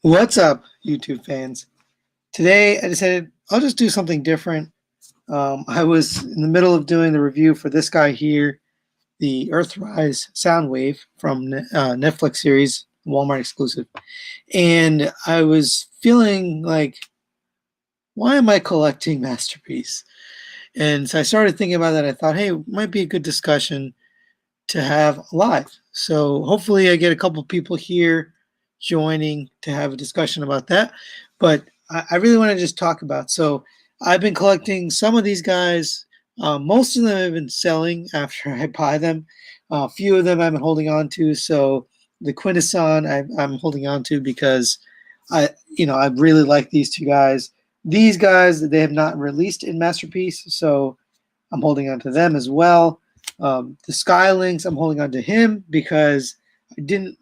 What's up, YouTube fans? Today I decided I'll just do something different. I was in the middle of doing the review for this guy here, the Earthrise Soundwave from Netflix series, Walmart exclusive. And I was feeling like, why am I collecting Masterpiece? And so I started thinking about that. I thought, hey, it might be a good discussion to have live. So hopefully I get a couple people here joining to have a discussion about that. But I really want to just talk about. So I've been collecting some of these guys. Most of them have been selling after I buy them. A few of them I've been holding on to. So the Quintesson I'm holding on to because I really like these two guys. These guys, they have not released in Masterpiece, so I'm holding on to them as well. The Skylinks, I'm holding on to him because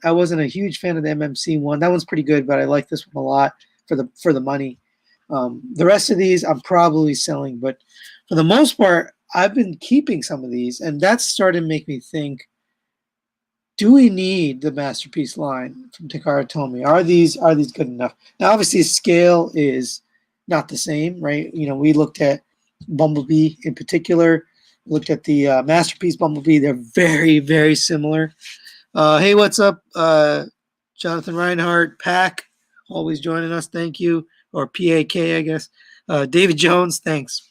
I wasn't a huge fan of the MMC one. That one's pretty good, but I like this one a lot for the money. The rest of these I'm probably selling, but for the most part, I've been keeping some of these, and that's starting to make me think: do we need the Masterpiece line from Takara Tomy? Are these good enough? Now, obviously, scale is not the same, right? You know, we looked at Bumblebee in particular, looked at the Masterpiece Bumblebee. They're very, very similar. Hey, what's up, Jonathan Reinhardt, Pack, always joining us. Thank you. Or PAK, I guess. David Jones, thanks.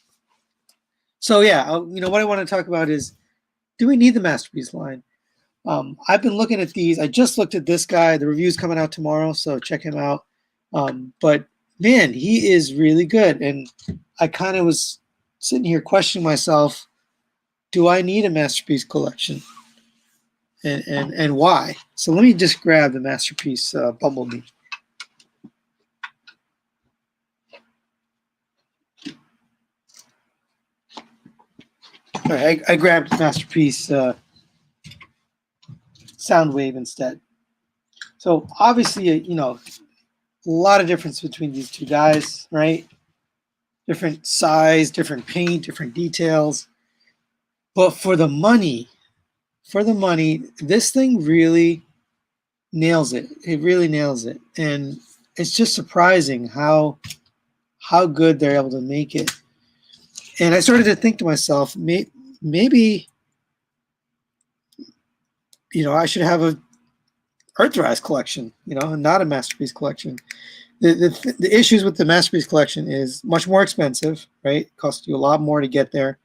So, yeah, what I want to talk about is, do we need the Masterpiece line? I've been looking at these. I just looked at this guy. The review's coming out tomorrow, so check him out. But man, he is really good. And I kind of was sitting here questioning myself, do I need a Masterpiece collection? And why? So let me just grab the Masterpiece Bumblebee. All right, I grabbed Masterpiece Soundwave instead. So obviously, a lot of difference between these two guys, right? Different size, different paint, different details. But for the money, this thing really nails it. It really nails it. And it's just surprising how good they're able to make it. And I started to think to myself, maybe I should have a Earthrise collection, and not a Masterpiece collection. The issues with the Masterpiece collection is much more expensive, right? It costs you a lot more to get there.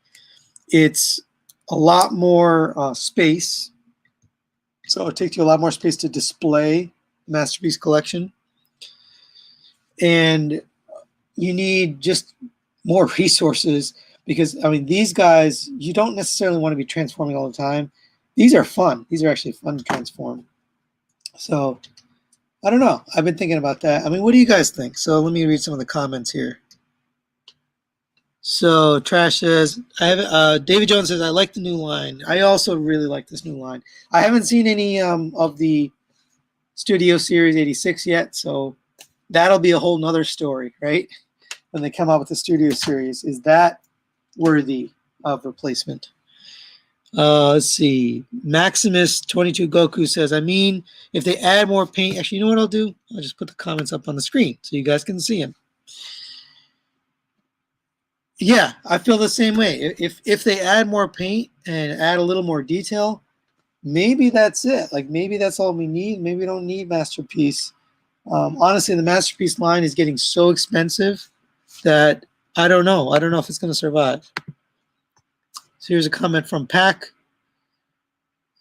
It's a lot more space. So it takes you a lot more space to display the Masterpiece collection. And you need just more resources because, these guys, you don't necessarily want to be transforming all the time. These are fun. These are actually fun to transform. So I don't know. I've been thinking about that. What do you guys think? So let me read some of the comments here. So Trash says, David Jones says, I like the new line. I also really like this new line. I haven't seen any of the Studio Series 86 yet, so that'll be a whole nother story, right? When they come out with the Studio Series, is that worthy of replacement? Let's see. Maximus 22 Goku says, if they add more paint, actually, you know what I'll do? I'll just put the comments up on the screen so you guys can see them. Yeah, I feel the same way. If they add more paint and add a little more detail, maybe that's it. Like, maybe that's all we need. Maybe we don't need Masterpiece. Honestly, the Masterpiece line is getting so expensive that I don't know. I don't know if it's going to survive. So here's a comment from Pack.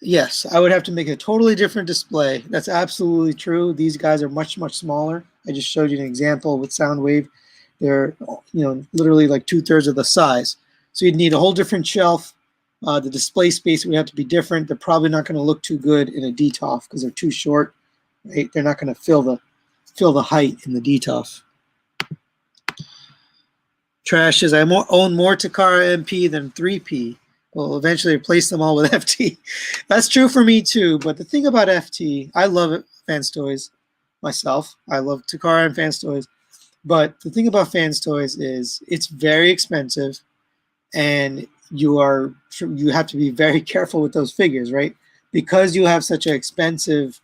Yes, I would have to make a totally different display. That's absolutely true. These guys are much, much smaller. I just showed you an example with Soundwave. They're, literally like 2/3 of the size. So you'd need a whole different shelf. The display space would have to be different. They're probably not going to look too good in a DTOF because they're too short. Right? They're not going to fill the height in the DTOF. Trash says, I own more Takara MP than 3P. We'll eventually replace them all with FT. That's true for me too. But the thing about FT, I love it, Fans Toys myself. I love Takara and Fans Toys. But the thing about Fans Toys is it's very expensive, and you have to be very careful with those figures, right? Because you have such an expensive,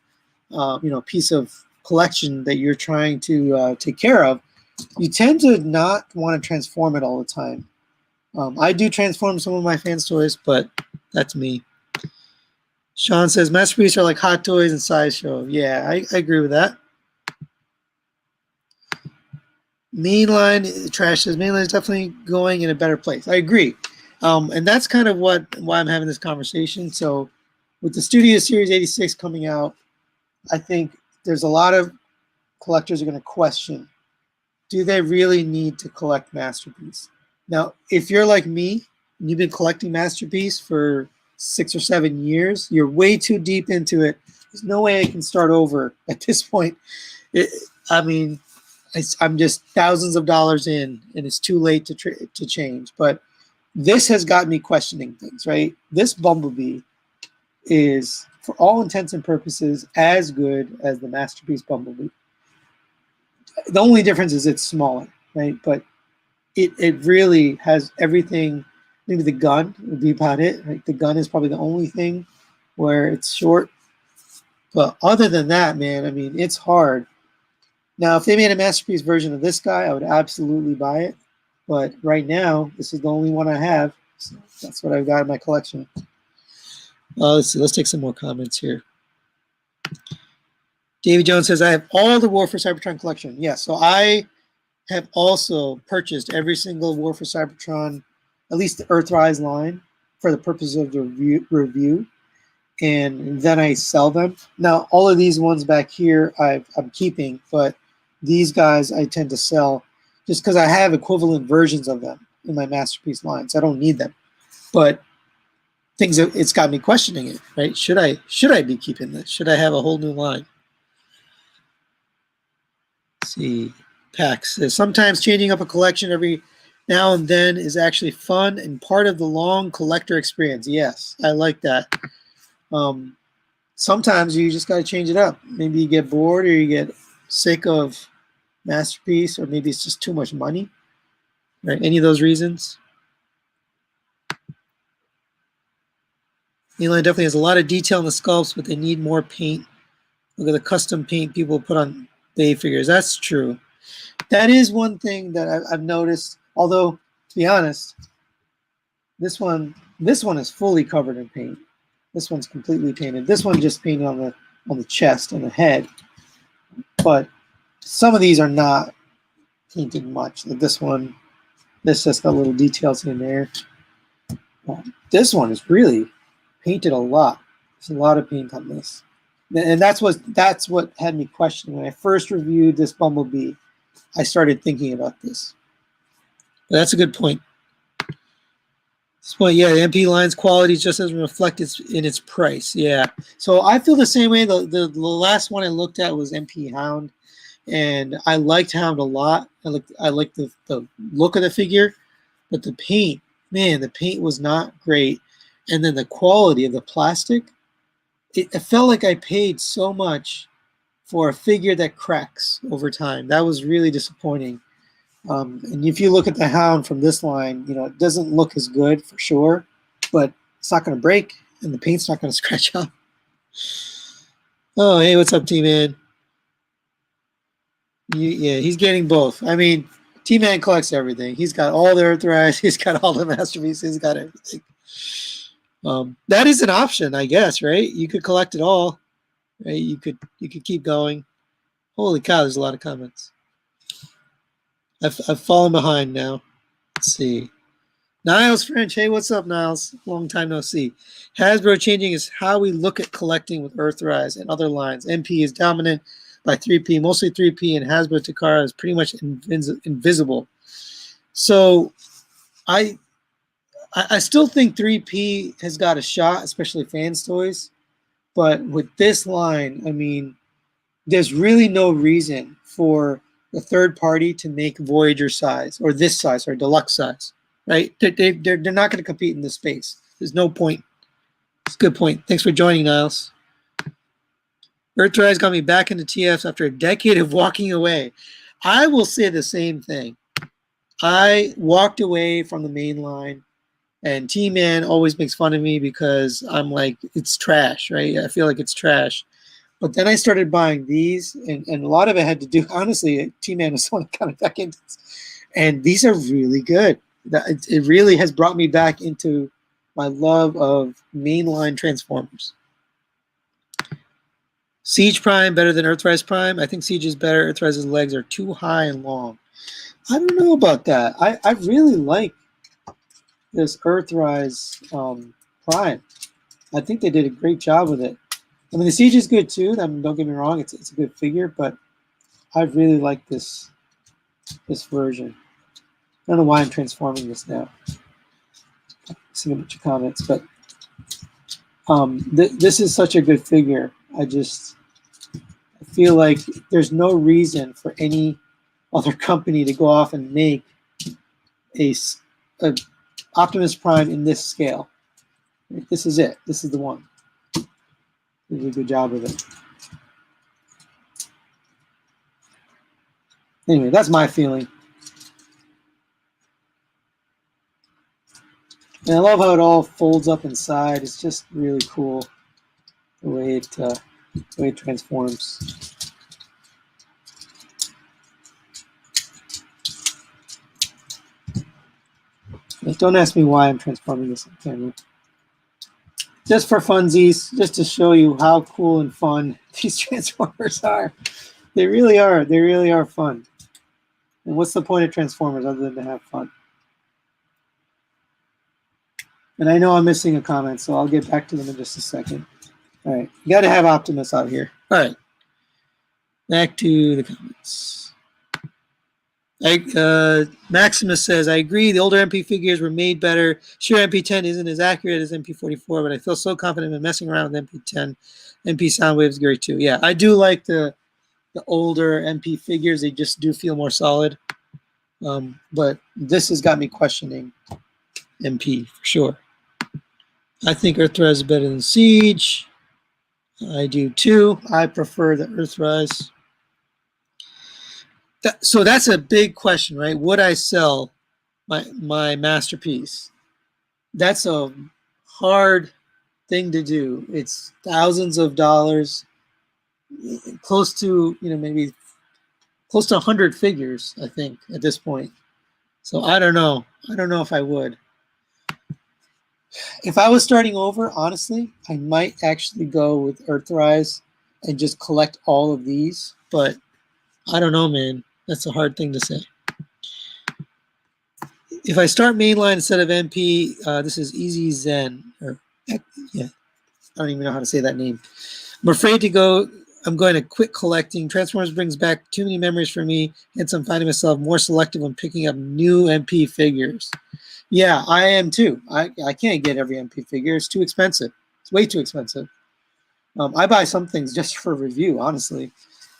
piece of collection that you're trying to take care of, you tend to not want to transform it all the time. I do transform some of my fans' toys, but that's me. Sean says, Masterpiece are like hot toys and sideshow. Yeah, I agree with that. Mainline, Trash says, Mainline is definitely going in a better place. I agree. And that's kind of why I'm having this conversation. So with the Studio Series 86 coming out, I think there's a lot of collectors are going to question, do they really need to collect Masterpiece? Now, if you're like me, and you've been collecting Masterpiece for 6 or 7 years, you're way too deep into it. There's no way I can start over at this point. I'm just thousands of dollars in, and it's too late to change. But this has got me questioning things, right? This Bumblebee is, for all intents and purposes, as good as the Masterpiece Bumblebee. The only difference is it's smaller, right? But it really has everything. Maybe the gun would be about it. Right? The gun is probably the only thing where it's short. But other than that, man, I mean, it's hard. Now, if they made a Masterpiece version of this guy, I would absolutely buy it. But right now, this is the only one I have. So that's what I've got in my collection. Let's see. Let's take some more comments here. David Jones says, I have all the War for Cybertron collection. Yeah, so I have also purchased every single War for Cybertron, at least the Earthrise line, for the purpose of the review. And then I sell them. Now, all of these ones back here I'm keeping, but these guys I tend to sell just because I have equivalent versions of them in my Masterpiece line, so I don't need them. But it's got me questioning it, right? Should I be keeping this? Should I have a whole new line? Let's see. Pax says, sometimes changing up a collection every now and then is actually fun and part of the long collector experience. Yes, I like that. Sometimes you just got to change it up. Maybe you get bored or you get sick of Masterpiece, or maybe it's just too much money, right? Any of those reasons. Mainline definitely has a lot of detail in the sculpts, but they need more paint. Look at the custom paint people put on Day figures. That's true. That is one thing that I've noticed. Although, to be honest, this one is fully covered in paint. This one's completely painted. This one just painted on the chest and the head. But some of these are not painted much. Like this one, this just got little details in there. This one is really painted a lot. There's a lot of paint on this. And that's what had me questioning. When I first reviewed this Bumblebee, I started thinking about this. But that's a good point. This point, yeah, the MP line's quality just doesn't reflect in its price. Yeah. So I feel the same way. The last one I looked at was MP Hound, and I liked Hound a lot. I liked the look of the figure, but the paint, man, the paint was not great. And then the quality of the plastic, it felt like I paid so much for a figure that cracks over time. That was really disappointing. And if you look at the Hound from this line, it doesn't look as good for sure, but it's not going to break, and the paint's not going to scratch up. Oh, hey, what's up, T-Man? Yeah, he's getting both. I mean, T-Man collects everything. He's got all the Earthrise. He's got all the Masterpieces. He's got everything. That is an option, I guess, right? You could collect it all, right? You could keep going. Holy cow, there's a lot of comments. I've fallen behind now. Let's see. Niles French. Hey, what's up, Niles? Long time no see. Hasbro changing is how we look at collecting with Earthrise and other lines. MP is dominant by 3P, mostly 3P, and Hasbro Takara is pretty much invisible. So I still think 3P has got a shot, especially fans' toys. But with this line, I mean, there's really no reason for the third party to make Voyager size or this size or deluxe size, right? They're not going to compete in this space. There's no point. It's a good point. Thanks for joining, Niles. Earthrise got me back into TFs after a decade of walking away. I will say the same thing. I walked away from the main line, and T-Man always makes fun of me because I'm like, it's trash, right? I feel like it's trash. But then I started buying these, and a lot of it had to do, honestly, T-Man was someone kind of back into this. And these are really good. It really has brought me back into my love of mainline Transformers. Siege Prime better than Earthrise Prime? I think Siege is better. Earthrise's legs are too high and long. I don't know about that. I really like this Earthrise Prime. I think they did a great job with it. I mean, the Siege is good too. I mean, don't get me wrong; it's a good figure, but I really like this version. I don't know why I'm transforming this now. Seeing a bunch of comments, but this is such a good figure. I feel like there's no reason for any other company to go off and make a Optimus Prime in this scale. This is it. This is the one. They did a good job with it. Anyway, that's my feeling. And I love how it all folds up inside. It's just really cool the way it transforms. Don't ask me why I'm transforming this on camera. Just for funsies, just to show you how cool and fun these Transformers are. They really are. They really are fun. And what's the point of Transformers other than to have fun? And I know I'm missing a comment, so I'll get back to them in just a second. All right. You got to have Optimus out here. All right. Back to the comments. Maximus says, I agree. The older MP figures were made better. Sure, MP10 isn't as accurate as MP44, but I feel so confident in messing around with MP10. MP Soundwave is great too. Yeah, I do like the older MP figures. They just do feel more solid. But this has got me questioning MP for sure. I think Earthrise is better than Siege. I do too. I prefer the Earthrise. So that's a big question, right? Would I sell my masterpiece? That's a hard thing to do. It's thousands of dollars, close to, maybe close to 100 figures, I think, at this point. So I don't know. I don't know if I would. If I was starting over, honestly, I might actually go with Earthrise and just collect all of these. But I don't know, man. That's a hard thing to say. If I start mainline instead of MP, this is Easy Zen. Yeah, I don't even know how to say that name. I'm afraid to go. I'm going to quit collecting. Transformers brings back too many memories for me, hence I'm finding myself more selective when picking up new MP figures. Yeah, I am too. I can't get every MP figure. It's too expensive. It's way too expensive. I buy some things just for review, honestly.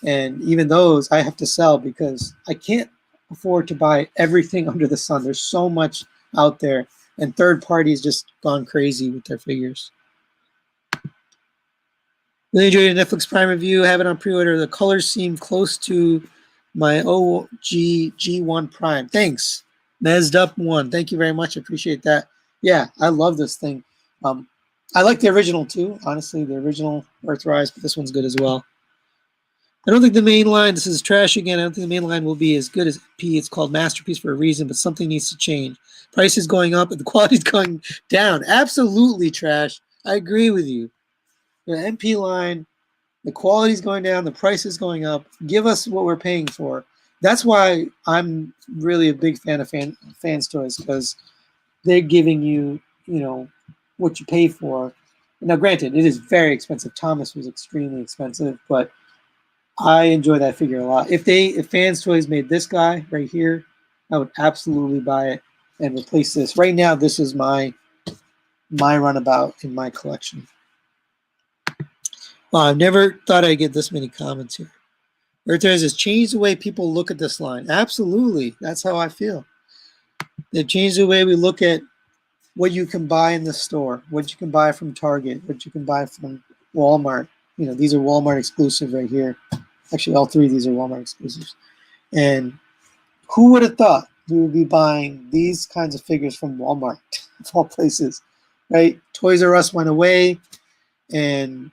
And even those I have to sell because I can't afford to buy everything under the sun. There's so much out there. And third parties just gone crazy with their figures. Really enjoyed the Netflix Prime review. Have it on pre-order. The colors seem close to my OG G1 Prime. Thanks. Mezzed up one. Thank you very much. I appreciate that. Yeah, I love this thing. I like the original too. Honestly, the original Earthrise, but this one's good as well. I don't think the main line, this is trash again, I don't think the main line will be as good as P. It's called Masterpiece for a reason, but something needs to change. Price is going up, but the quality is going down. Absolutely trash. I agree with you. The MP line, the quality is going down, the price is going up. Give us what we're paying for. That's why I'm really a big fan of Fans Toys, because they're giving you, what you pay for. Now, granted, it is very expensive. Thomas was extremely expensive, but I enjoy that figure a lot. If Fans Toys made this guy right here, I would absolutely buy it and replace this. Right now, this is my runabout in my collection. Wow, I've never thought I'd get this many comments here. Earthrise has changed the way people look at this line. Absolutely. That's how I feel. They've changed the way we look at what you can buy in the store, what you can buy from Target, what you can buy from Walmart. These are Walmart exclusive right here. Actually, all three of these are Walmart exclusives. And who would have thought we would be buying these kinds of figures from Walmart, of all places, right? Toys R Us went away, and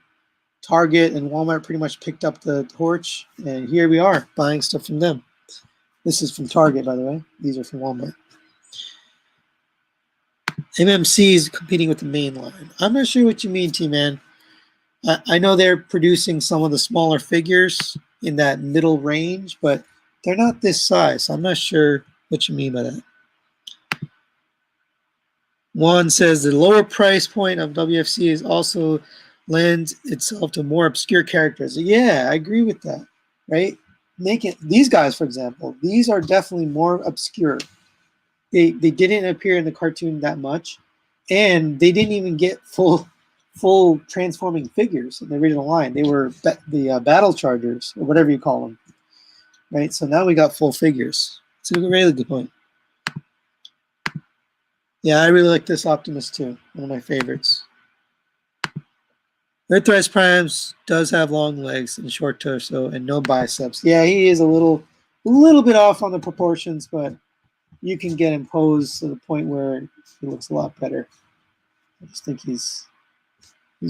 Target and Walmart pretty much picked up the torch, and here we are buying stuff from them. This is from Target, by the way. These are from Walmart. MMC is competing with the mainline. I'm not sure what you mean, T-Man. I know they're producing some of the smaller figures in that middle range, but they're not this size. So I'm not sure what you mean by that. One says the lower price point of WFC is also lends itself to more obscure characters. Yeah, I agree with that, right? These guys, for example, these are definitely more obscure. They didn't appear in the cartoon that much, and they didn't even get full transforming figures in the original line. They were the battle chargers, or whatever you call them, right? So now we got full figures. It's a really good point. Yeah, I really like this Optimus too. One of my favorites. Earthrise Primes does have long legs and short torso and no biceps. Yeah, he is a little bit off on the proportions, but you can get him posed to the point where he looks a lot better. I just think he's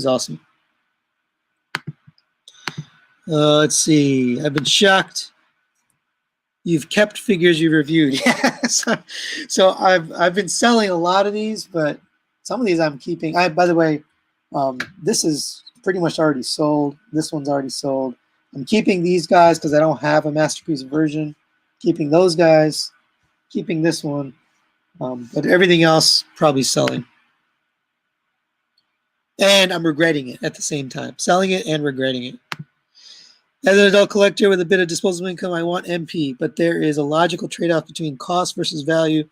awesome. Let's see. I've been shocked. You've kept figures you reviewed. Yeah. So I've been selling a lot of these, but some of these I'm keeping. By the way, this is pretty much already sold. This one's already sold. I'm keeping these guys because I don't have a masterpiece version. Keeping those guys. Keeping this one. But everything else probably selling. And I'm regretting it at the same time. Selling it and regretting it. As an adult collector with a bit of disposable income, I want MP, but there is a logical trade-off between cost versus value,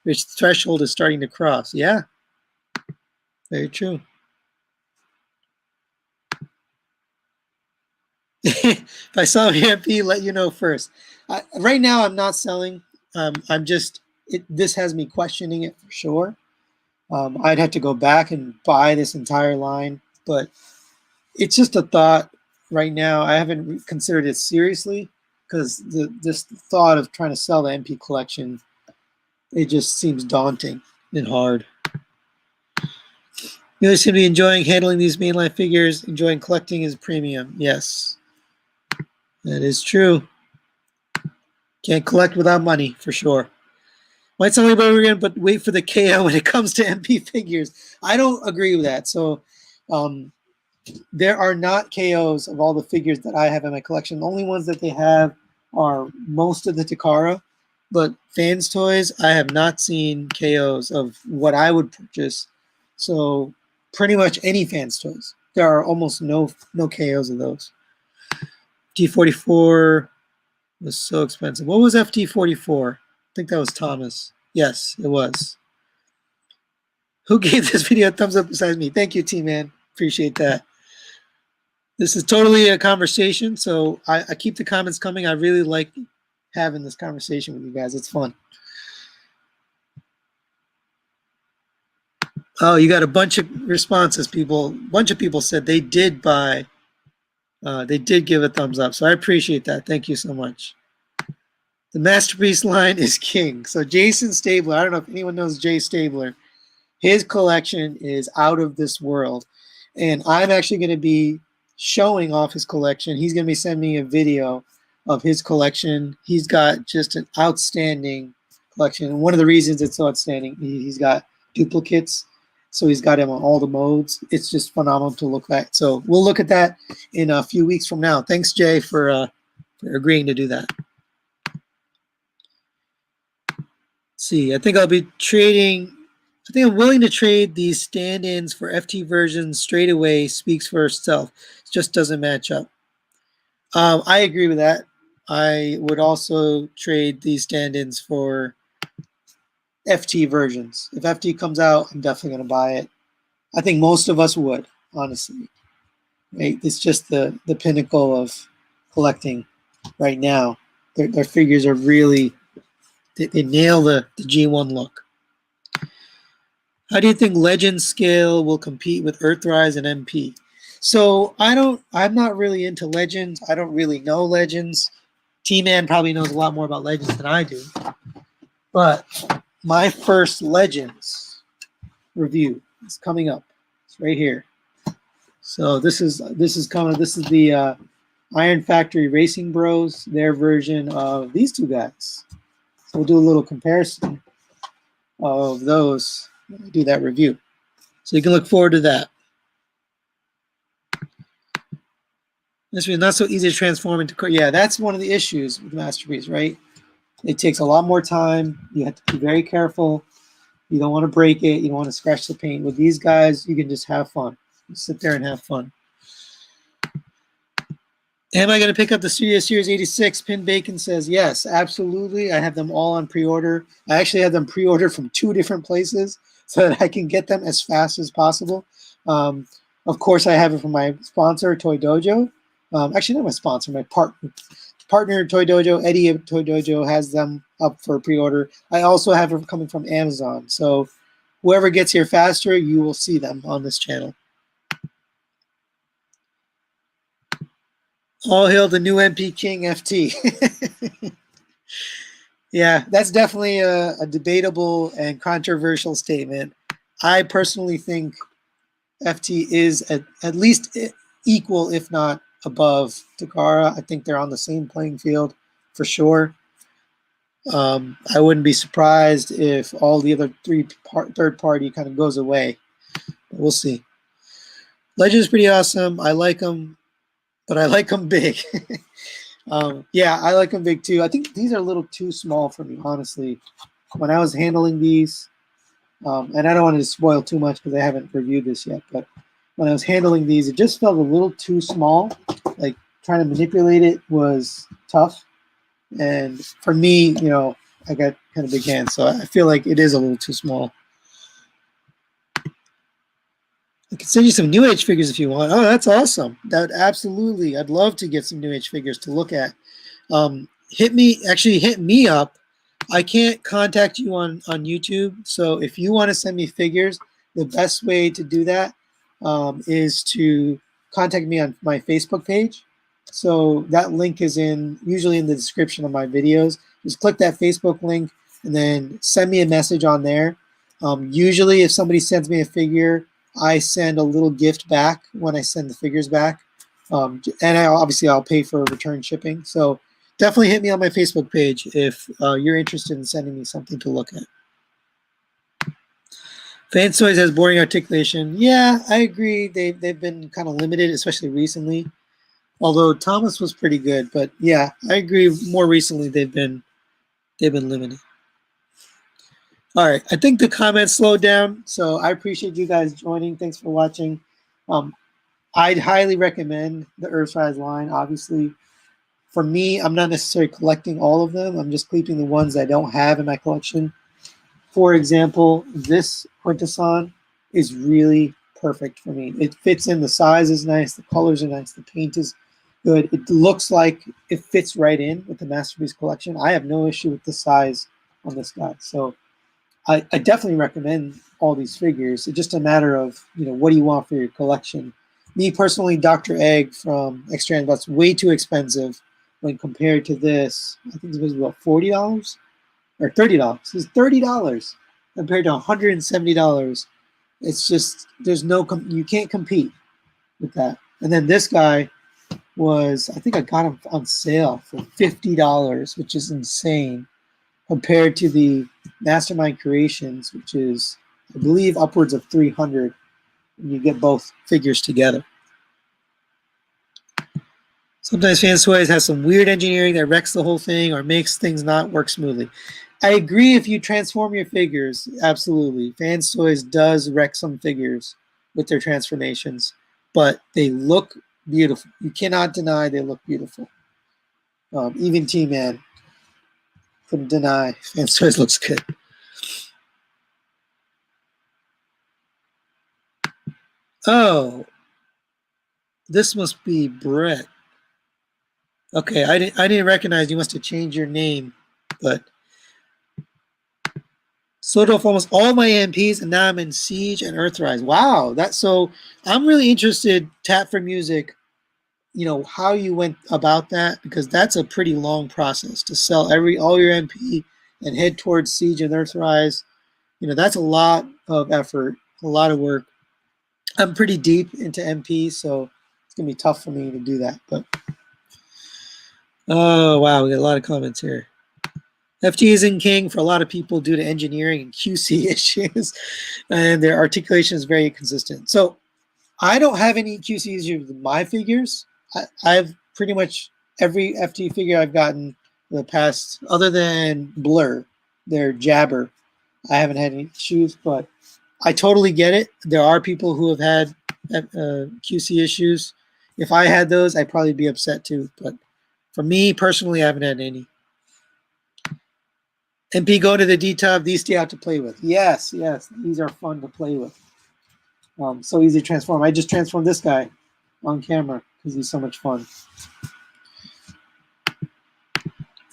which the threshold is starting to cross. Yeah, very true. If I sell MP, let you know first. Right now, I'm not selling. This has me questioning it for sure. I'd have to go back and buy this entire line, but it's just a thought. Right now, I haven't considered it seriously because this thought of trying to sell the MP collection, it just seems daunting and hard. You seem to be enjoying handling these mainline figures, enjoying collecting is premium. Yes, that is true. Can't collect without money, for sure. Might sound like again, but wait for the KO when it comes to MP figures. I don't agree with that. So, there are not KOs of all the figures that I have in my collection. The only ones that they have are most of the Takara, but Fans Toys, I have not seen KOs of what I would purchase. So pretty much any Fans Toys. There are almost no KOs of those. T44 was so expensive. What was FT44? I think that was Thomas. Yes, it was. Who gave this video a thumbs up besides me? Thank you, T-Man. Appreciate that. This is totally a conversation, so I keep the comments coming. I really like having this conversation with you guys. It's fun. Oh, you got a bunch of responses. A bunch of people said they did buy. They did give a thumbs up, so I appreciate that. Thank you so much. The Masterpiece line is king. So Jason Stabler, I don't know if anyone knows Jay Stabler. His collection is out of this world, and I'm actually going to be showing off his collection. He's going to be sending me a video of his collection. He's got just an outstanding collection. And one of the reasons it's so outstanding, he's got duplicates. So he's got him on all the modes. It's just phenomenal to look at. So we'll look at that in a few weeks from now. Thanks, Jay, for agreeing to do that. Let's see, I think I'll be trading. I think I'm willing to trade these stand-ins for FT versions straight away. Speaks for itself. It just doesn't match up. I agree with that. I would also trade these stand-ins for FT versions. If FT comes out, I'm definitely going to buy it. I think most of us would, honestly. Right? It's just the pinnacle of collecting right now. Their figures are really, they nail the G1 look. How do you think Legend Scale will compete with Earthrise and MP? So I'm not really into Legends. I don't really know Legends. T-Man probably knows a lot more about Legends than I do. But my first Legends review is coming up. It's right here. So this is the Iron Factory Racing Bros, their version of these two guys. So we'll do a little comparison of those when I do that review. So you can look forward to that. This was not so easy to transform into. Yeah, that's one of the issues with Masterpiece, right? It takes a lot more time. You have to be very careful. You don't want to break it. You don't want to scratch the paint. With these guys, you can just have fun. Just sit there and have fun. Am I going to pick up the Studio Series 86? Pin Bacon says, yes, absolutely. I have them all on pre-order. I actually have them pre-ordered from 2 different places so that I can get them as fast as possible. Of course, I have it from my sponsor, Toy Dojo. Actually, not my sponsor, my partner, Toy Dojo. Eddie of Toy Dojo has them up for pre-order. I also have it coming from Amazon. So whoever gets here faster, you will see them on this channel. All hail the new MP King FT. Yeah, that's definitely a debatable and controversial statement. I personally think FT is at least equal, if not above, Takara. I think they're on the same playing field for sure. I wouldn't be surprised if all the other third party kind of goes away. But we'll see. Legend's pretty awesome. I like them, but I like them big. Yeah, I like them big too. I think these are a little too small for me, honestly. When I was handling these, and I don't want to spoil too much because I haven't reviewed this yet, but when I was handling these, it just felt a little too small. Like trying to manipulate it was tough. And for me, you know, I got kind of big hands, so I feel like it is a little too small. I can send you some New Age figures if you want. Oh, that's awesome. That absolutely. I'd love to get some New Age figures to look at. Hit me up. I can't contact you on YouTube. So if you want to send me figures, the best way to do that is to contact me on my Facebook page. So that link is usually in the description of my videos. Just click that Facebook link and then send me a message on there. Usually if somebody sends me a figure, I send a little gift back when I send the figures back. And I'll pay for return shipping. So definitely hit me on my Facebook page if you're interested in sending me something to look at. Fans Toys has boring articulation. Yeah, I agree. They've been kind of limited, especially recently. Although Thomas was pretty good, but yeah, I agree. More recently, they've been limited. All right, I think the comments slowed down, so I appreciate you guys joining. Thanks for watching. I'd highly recommend the Earthrise line. Obviously, for me, I'm not necessarily collecting all of them. I'm just keeping the ones I don't have in my collection. For example, this Quintesson is really perfect for me. It fits in. The size is nice. The colors are nice. The paint is good. It looks like it fits right in with the Masterpiece collection. I have no issue with the size on this guy. So I definitely recommend all these figures. It's just a matter of, you know, what do you want for your collection? Me personally, Dr. Egg from Extra But's way too expensive when compared to this. I think it was about $40 or $30. It's $30 compared to $170. It's just, you can't compete with that. And then this guy was, I think I got him on sale for $50, which is insane, compared to the Mastermind Creations, which is, I believe, upwards of $300 when you get both figures together. Sometimes Fans Toys has some weird engineering that wrecks the whole thing or makes things not work smoothly. I agree if you transform your figures, absolutely. Fans Toys does wreck some figures with their transformations, but they look beautiful. You cannot deny they look beautiful. Even T-Man couldn't deny Fans Toys looks good. Oh, this must be Brett. Okay, I didn't recognize you. Must have changed your name, but sold off almost all my MPs, and now I'm in Siege and Earthrise. Wow, so I'm really interested. Tap for Music, you know, how you went about that, because that's a pretty long process to sell all your MP and head towards Siege and Earthrise. You know, that's a lot of effort, a lot of work. I'm pretty deep into MP, so it's gonna be tough for me to do that. But oh wow, we got a lot of comments here. FT isn't king for a lot of people due to engineering and QC issues, and their articulation is very consistent. So I don't have any QC issues with my figures. I've pretty much every FT figure I've gotten the past, other than Blur, their Jabber, I haven't had any issues, but I totally get it. There are people who have had QC issues. If I had those, I'd probably be upset too. But for me personally, I haven't had any. MP, go to the detail. These stay out to play with. Yes, yes, these are fun to play with. So easy to transform. I just transformed this guy on camera because he's so much fun.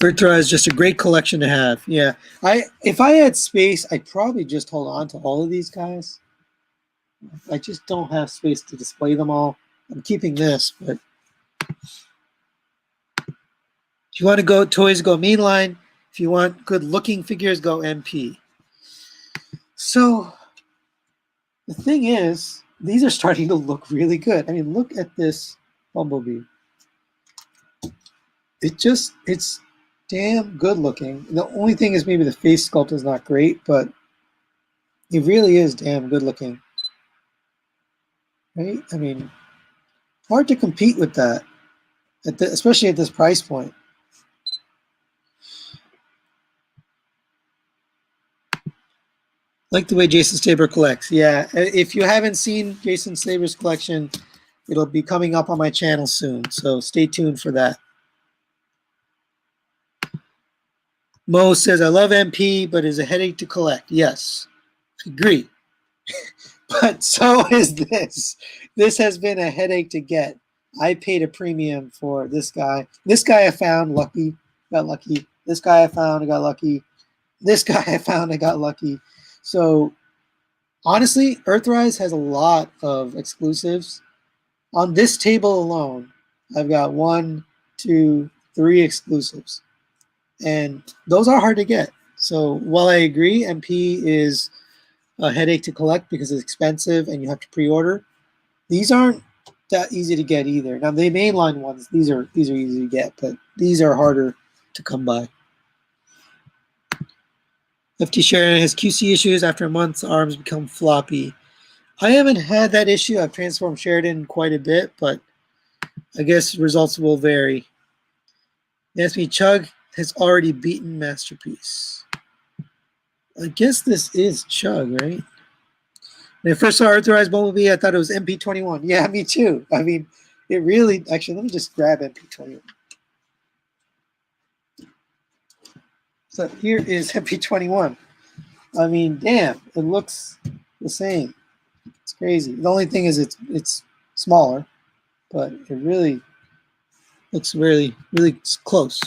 Virtua is just a great collection to have. Yeah, if I had space, I'd probably just hold on to all of these guys. I just don't have space to display them all. I'm keeping this, but if you want to go toys, go mainline. If you want good looking figures, go MP. So the thing is, these are starting to look really good. I mean, look at this Bumblebee. It's damn good looking. The only thing is maybe the face sculpt is not great, but it really is damn good looking. Right? I mean, hard to compete with that, especially at this price point. Like the way Jason Staber collects. Yeah, if you haven't seen Jason Staber's collection, it'll be coming up on my channel soon, so stay tuned for that. Mo says, I love MP, but it's a headache to collect. Yes, I agree. But so is this. This has been a headache to get. I paid a premium for this guy. This guy I found, lucky, got lucky. This guy I found, I got lucky. This guy I found, I got lucky. So honestly, Earthrise has a lot of exclusives. On this table alone, I've got 1, 2, 3 exclusives. And those are hard to get. So while I agree, MP is a headache to collect because it's expensive and you have to pre-order, these aren't that easy to get either. Now the mainline ones, these are easy to get, but these are harder to come by. FT Sheridan has QC issues. After a month, arms become floppy. I haven't had that issue. I've transformed Sheridan quite a bit, but I guess results will vary. Nasty Chug has already beaten Masterpiece. I guess this is Chug, right? When I first saw Earthrise Bumblebee, I thought it was MP21. Yeah, me too. I mean, it really... Actually, let me just grab MP21. So here is MP21. I mean, damn, it looks the same. It's crazy. The only thing is it's smaller, but it really looks really, really close.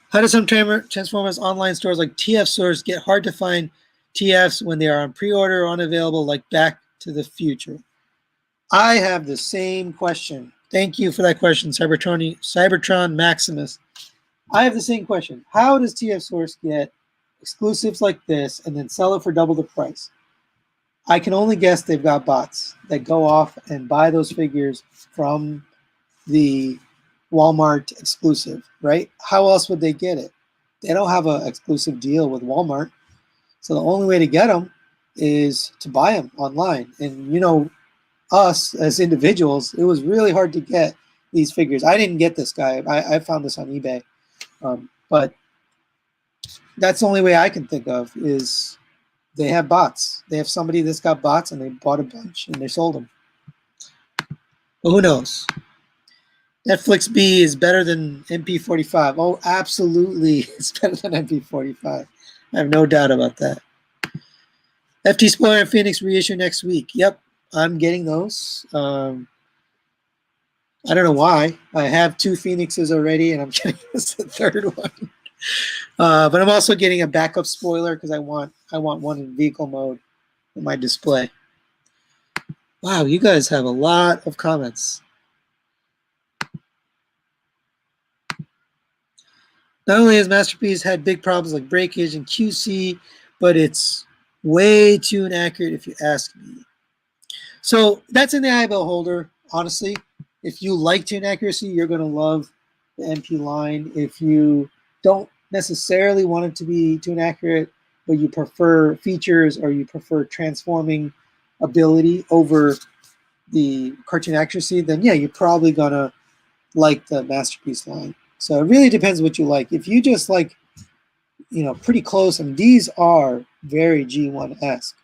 How do some Transformers online stores like TF stores get hard to find TFs when they are on pre-order or unavailable, like Back to the Future? I have the same question. Thank you for that question, Cybertron Maximus. I have the same question. How does TF Source get exclusives like this and then sell it for double the price? I can only guess they've got bots that go off and buy those figures from the Walmart exclusive, right? How else would they get it? They don't have an exclusive deal with Walmart. So the only way to get them is to buy them online. And, you know, us as individuals, it was really hard to get these figures. I didn't get this guy. I found this on eBay. But that's the only way I can think of is they have bots. They have somebody that's got bots and they bought a bunch and they sold them. But who knows? Netflix B is better than MP45. Oh, absolutely. It's better than MP45. I have no doubt about that. FT Spoiler and Phoenix reissue next week. Yep, I'm getting those. I don't know why. I have 2 Phoenixes already, and I'm getting this the 3rd one. But I'm also getting a backup spoiler because I want one in vehicle mode in my display. Wow, you guys have a lot of comments. Not only has Masterpiece had big problems like breakage and QC, but it's way too inaccurate if you ask me. So that's in the eye beholder. Honestly, if you like tune accuracy, you're going to love the MP line. If you don't necessarily want it to be tune accurate, but you prefer features or you prefer transforming ability over the cartoon accuracy, then yeah, you're probably going to like the Masterpiece line. So it really depends what you like. If you just like, pretty close, and these are very G1-esque.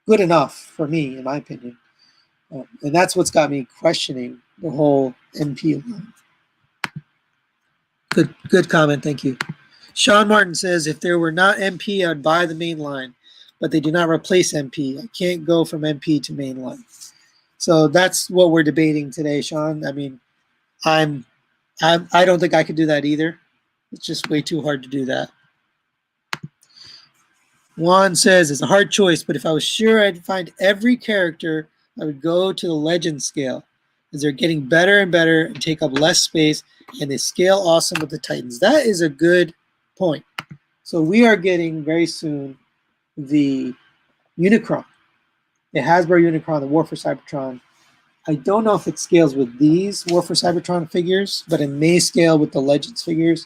Good enough for me, in my opinion. And that's what's got me questioning the whole MP line. Good comment, thank you. Sean Martin says, if there were not MP, I'd buy the main line, but they do not replace MP. I can't go from MP to main line. So that's what we're debating today, Sean. I mean, I don't think I could do that either. It's just way too hard to do that. Juan says, it's a hard choice, but if I was sure I'd find every character, I would go to the legend scale, as they're getting better and better and take up less space, and they scale awesome with the Titans. That is a good point. So we are getting very soon the Unicron, the Hasbro Unicron, the War for Cybertron. I don't know if it scales with these War for Cybertron figures, but it may scale with the Legends figures.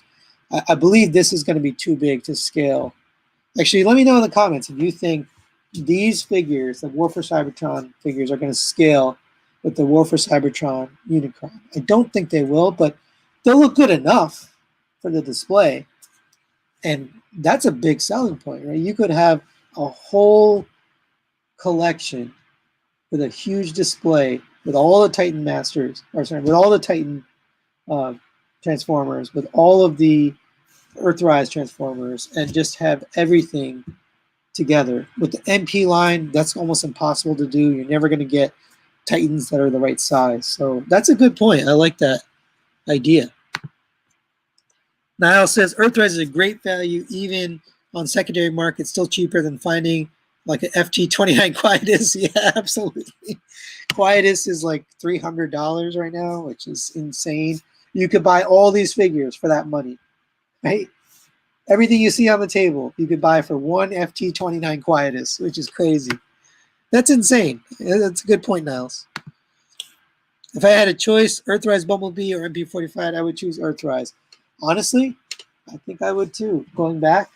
I believe this is going to be too big to scale. Actually, let me know in the comments if you think these figures, the War for Cybertron figures, are going to scale with the War for Cybertron Unicron. I don't think they will, but they'll look good enough for the display. And that's a big selling point, right? You could have a whole collection with a huge display with all the Titan Masters, or sorry, with all the Titan Transformers, with all of the Earthrise Transformers, and just have everything together. With the MP line, that's almost impossible to do. You're never going to get Titans that are the right size. So that's a good point. I like that idea. Niall says, Earthrise is a great value, even on secondary market, still cheaper than finding like an FT29 Quietus. Yeah, absolutely. Quietus is like $300 right now, which is insane. You could buy all these figures for that money, right? Everything you see on the table, you could buy for one FT29 Quietus, which is crazy. That's insane. That's a good point, Niles. If I had a choice, Earthrise Bumblebee or MP45, I would choose Earthrise. Honestly, I think I would too. Going back,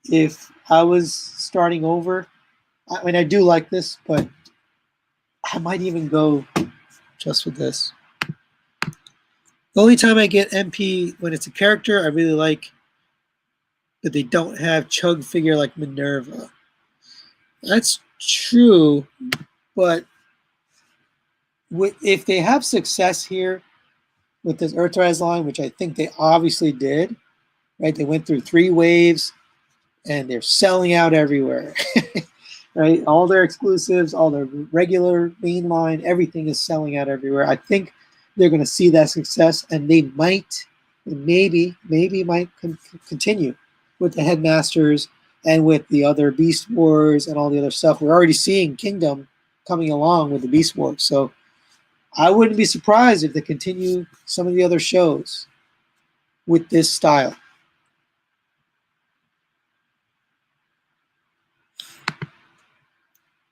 if I was starting over, I mean, I do like this, but I might even go just with this. The only time I get MP when it's a character I really like, but they don't have chug figure like Minerva. That's true, but if they have success here with this Earthrise line, which I think they obviously did, right? They went through 3 waves, and they're selling out everywhere, right? All their exclusives, all their regular main line, everything is selling out everywhere. I think they're going to see that success, and they might, maybe might continue with the Headmasters and with the other Beast Wars and all the other stuff. We're already seeing Kingdom coming along with the Beast Wars, so I wouldn't be surprised if they continue some of the other shows with this style.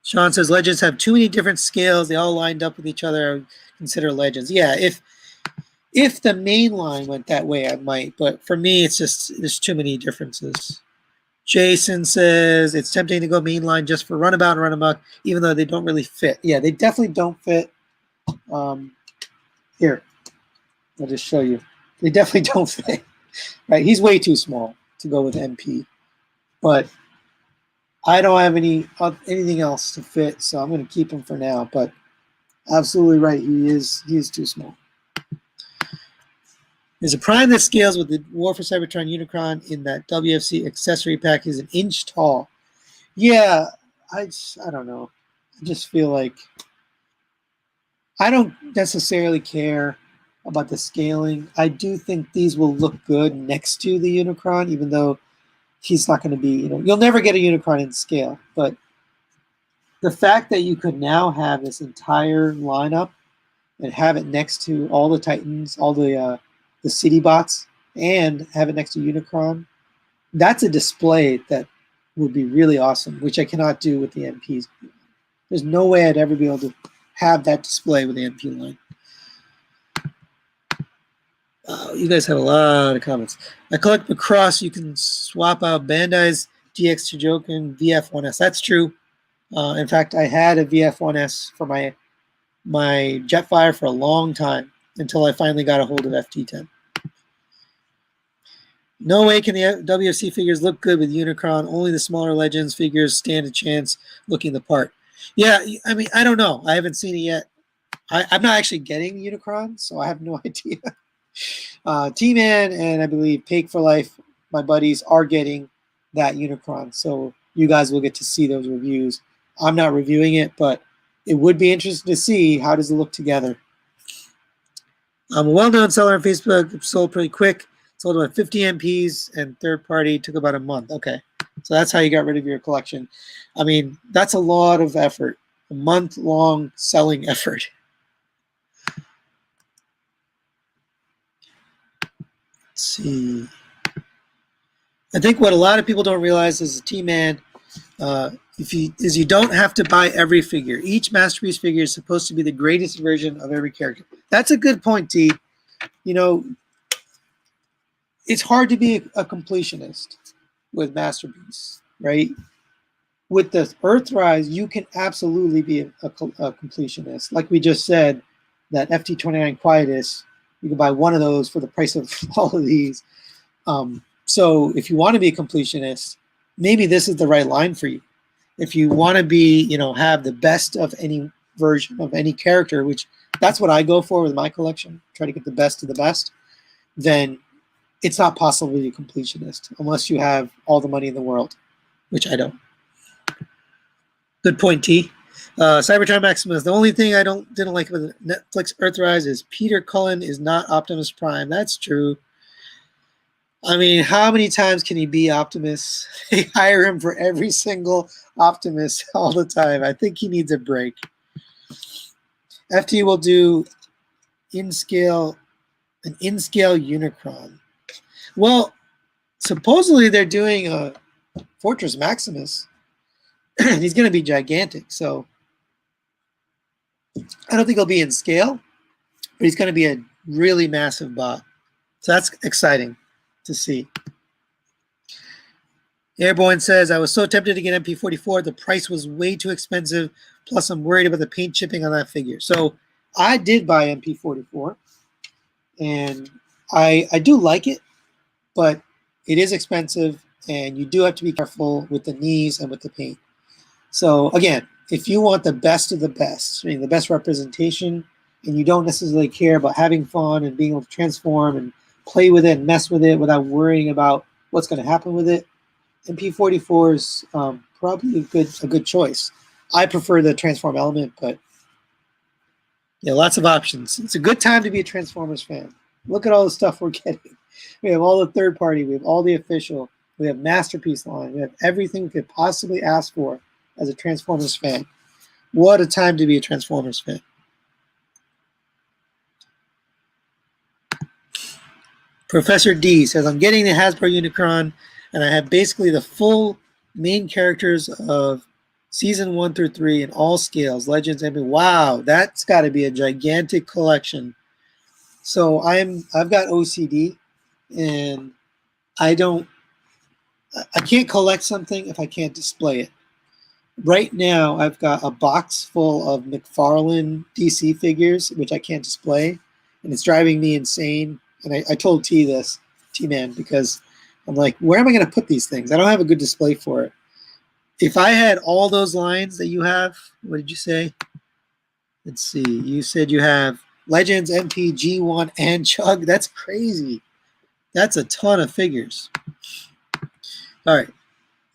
Sean says, Legends have too many different scales. They all lined up with each other. I would consider Legends. Yeah, if the main line went that way, I might. But for me, it's just there's too many differences. Jason says, it's tempting to go main line just for Runabout and Runabout, even though they don't really fit. Yeah, they definitely don't fit. Here, I'll just show you. They definitely don't fit. Right? He's way too small to go with MP. But I don't have anything else to fit, so I'm going to keep him for now. But absolutely right, he is too small. There's a Prime that scales with the War for Cybertron Unicron in that WFC accessory pack. Is an inch tall. Yeah, I don't know. I just feel like I don't necessarily care about the scaling. I do think these will look good next to the Unicron, even though he's not going to be, you'll never get a Unicron in scale. But the fact that you could now have this entire lineup and have it next to all the Titans, all the city bots, and have it next to Unicron, that's a display that would be really awesome, which I cannot do with the MPs. There's no way I'd ever be able to have that display with the MP line. You guys have a lot of comments. I collect Macross. You can swap out Bandai's DX Chijoken VF1S. That's true. In fact, I had a VF1S for my Jetfire for a long time until I finally got a hold of FT10. No way can the WFC figures look good with Unicron. Only the smaller Legends figures stand a chance looking the part. Yeah, I mean, I don't know. I haven't seen it yet. I'm not actually getting Unicron, so I have no idea. T-Man and I believe Pake for Life, my buddies, are getting that Unicron, so you guys will get to see those reviews. I'm not reviewing it, but it would be interesting to see how does it look together. I'm a well-known seller on Facebook. Sold pretty quick. Sold about 50 MPs, and third party took about a month. Okay, so that's how you got rid of your collection. I mean, that's a lot of effort, a month-long selling effort. Let's see. I think what a lot of people don't realize is a T-Man, you don't have to buy every figure. Each Masterpiece figure is supposed to be the greatest version of every character. That's a good point, T. You know, it's hard to be a completionist with Masterpiece, right? With the Earthrise, you can absolutely be a completionist. Like we just said, that FT29 Quietus, you can buy one of those for the price of all of these. So if you want to be a completionist, maybe this is the right line for you. If you want to be, have the best of any version of any character, which that's what I go for with my collection, try to get the best of the best, then it's not possible to be a completionist unless you have all the money in the world, which I don't. Good point, T. Cybertron Maximus. The only thing I didn't like with Netflix Earthrise is Peter Cullen is not Optimus Prime. That's true. I mean, how many times can he be Optimus? They hire him for every single Optimus all the time. I think he needs a break. FT will do an in-scale Unicron. Well, supposedly they're doing a Fortress Maximus. He's going to be gigantic, so I don't think he'll be in scale, but he's going to be a really massive bot. So that's exciting to see. Airborne says, I was so tempted to get MP44. The price was way too expensive. Plus, I'm worried about the paint chipping on that figure. So I did buy MP44, and I do like it, but it is expensive, and you do have to be careful with the knees and with the paint. So again, if you want the best of the best, I mean the best representation, and you don't necessarily care about having fun and being able to transform and play with it and mess with it without worrying about what's going to happen with it, MP44 is probably a good choice. I prefer the transform element, but yeah, lots of options. It's a good time to be a Transformers fan. Look at all the stuff we're getting. We have all the third party, we have all the official, we have Masterpiece line, we have everything we could possibly ask for as a Transformers fan. What a time to be a Transformers fan. Professor D says, I'm getting the Hasbro Unicron, and I have basically the full main characters of season 1 through 3 in all scales, Legends, and wow, that's got to be a gigantic collection. So I've got OCD, and I can't collect something if I can't display it. Right now, I've got a box full of McFarlane DC figures, which I can't display, and it's driving me insane. And I told T-Man, because I'm like, where am I going to put these things? I don't have a good display for it. If I had all those lines that you have, what did you say? Let's see. You said you have Legends, MP, G1, and Chug. That's crazy. That's a ton of figures. All right.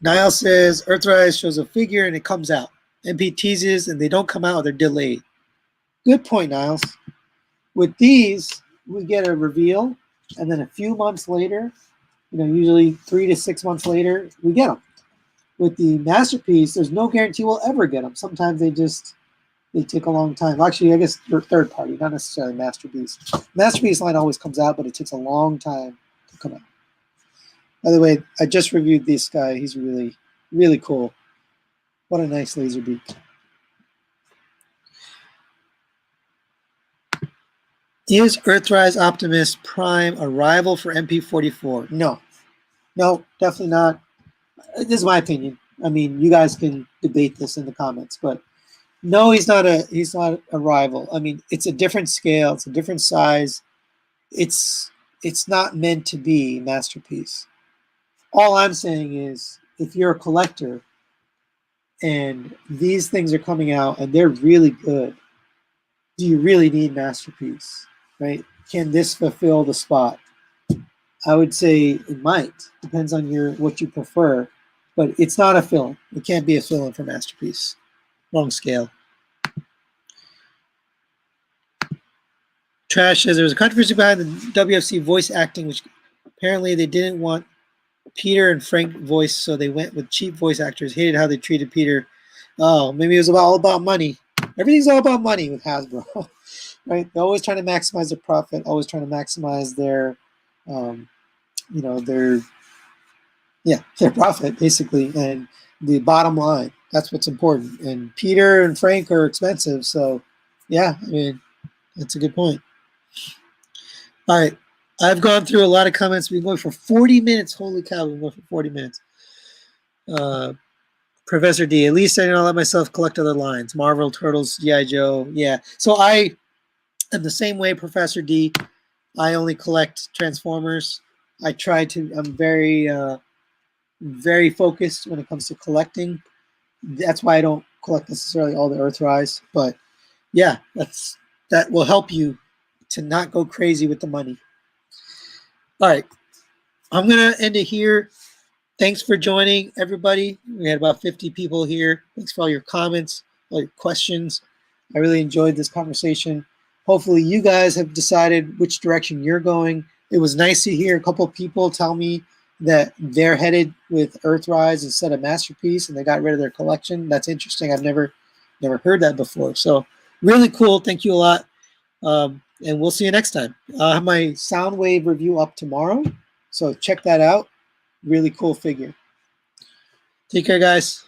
Niall says, Earthrise shows a figure and it comes out. MP teases and they don't come out, they're delayed. Good point, Niles. With these, we get a reveal, and then a few months later, usually 3 to 6 months later, we get them. With the Masterpiece, there's no guarantee we'll ever get them. Sometimes they take a long time. Actually, I guess they're third party, not necessarily Masterpiece. Masterpiece line always comes out, but it takes a long time to come out. By the way, I just reviewed this guy. He's really, really cool. What a nice laser beak. Is Earthrise Optimus Prime a rival for MP44? No. No, definitely not. This is my opinion. I mean, you guys can debate this in the comments, but no, he's not a rival. I mean, it's a different scale, it's a different size. It's not meant to be masterpiece. All I'm saying is if you're a collector and these things are coming out and they're really good, do you really need masterpiece? Right? Can this fulfill the spot? I would say it might. Depends on what you prefer, but it's not a fill-in. It can't be a fill-in for masterpiece. Wrong scale. Trash says there was a controversy behind the WFC voice acting, which apparently they didn't want Peter and Frank voice, so they went with cheap voice actors. Hated how they treated Peter. Oh, maybe it was all about money. Everything's all about money with Hasbro, right? They're always trying to maximize their profit, always trying to maximize their, their profit basically, and the bottom line. That's what's important. And Peter and Frank are expensive, so yeah, I mean, that's a good point. All right. I've gone through a lot of comments. We've been going for 40 minutes. Holy cow, we've been going for 40 minutes. Professor D, at least I didn't let myself collect other lines. Marvel, Turtles, G.I. Joe. Yeah. So I am the same way, Professor D. I only collect Transformers. I'm very, very focused when it comes to collecting. That's why I don't collect necessarily all the Earthrise. But yeah, that will help you to not go crazy with the money. All right, I'm going to end it here. Thanks for joining, everybody. We had about 50 people here. Thanks for all your comments, all your questions. I really enjoyed this conversation. Hopefully you guys have decided which direction you're going. It was nice to hear a couple of people tell me that they're headed with Earthrise instead of Masterpiece, and they got rid of their collection. That's interesting. I've never heard that before. So really cool. Thank you a lot. And we'll see you next time. I'll have my Soundwave review up tomorrow, so check that out. Really cool figure. Take care, guys.